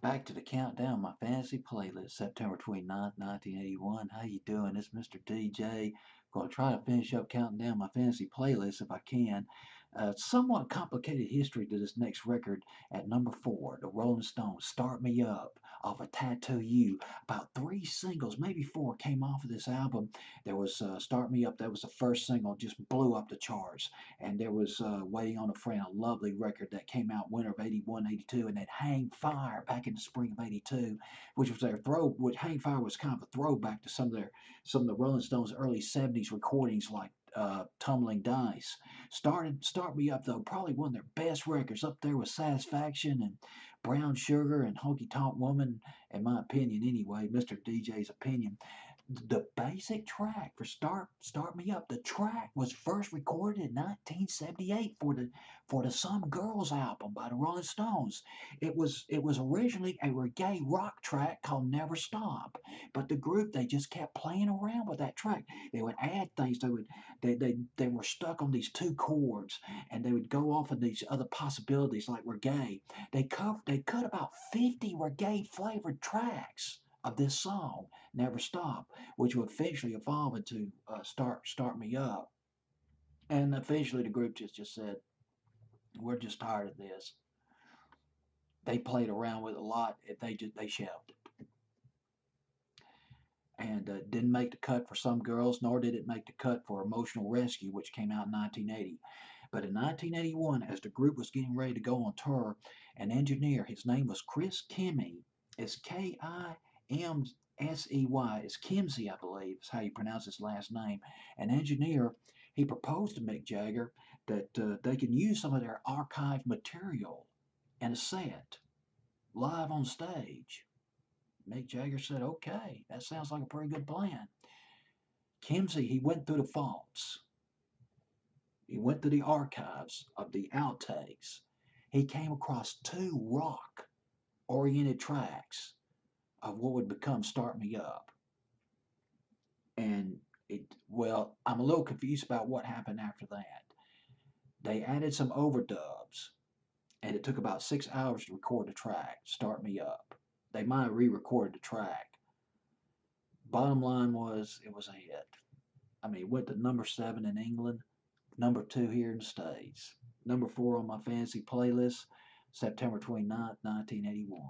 Back to the countdown, my fantasy playlist, September 29th, 1981. How you doing? It's Mr. DJ. Going to try to finish up counting down my fantasy playlist if I can. Somewhat complicated history to this next record at number 4, the Rolling Stones, Start Me Up, off of Tattoo You. About 3 singles, maybe 4, came off of this album. There was Start Me Up, that was the first single, just blew up the charts. And there was Waiting on a Friend, a lovely record that came out winter of 81, 82, and then Hang Fire back in the spring of 82, which was which Hang Fire was kind of a throwback to some of the Rolling Stones early 70s recordings like Tumbling Dice. Start Me Up though, probably one of their best records, up there with Satisfaction and Brown Sugar and Honky Tonk Woman, in my opinion anyway, Mr. DJ's opinion. The basic track for Start Me Up, the track was first recorded in 1978 for the Some Girls album by the Rolling Stones. It was originally a reggae rock track called Never Stop, but the group, they just kept playing around with that track. They would add things. They were stuck on these 2 chords, and they would go off of these other possibilities like reggae. They cut about 50 reggae flavored tracks of this song, Never Stop, which would eventually evolve into Start Me Up. And eventually the group just said, we're just tired of this. They played around with it a lot, and they shelved it. And didn't make the cut for Some Girls, nor did it make the cut for Emotional Rescue, which came out in 1980. But in 1981, as the group was getting ready to go on tour, an engineer, his name was Chris Kimmy, it's Kimsey, it's Kimsey, I believe, is how you pronounce his last name. An engineer, he proposed to Mick Jagger that they can use some of their archived material in a set, live on stage. Mick Jagger said, okay, that sounds like a pretty good plan. Kimsey, he went through the vaults. He went through the archives of the outtakes. He came across 2 rock-oriented tracks of what would become Start Me Up. And I'm a little confused about what happened after that. They added some overdubs, and it took about 6 hours to record the track, Start Me Up. They might have re-recorded the track. Bottom line was, it was a hit. I mean, it went to number 7 in England, number 2 here in the States. Number 4 on my fantasy playlist, September 29th, 1981.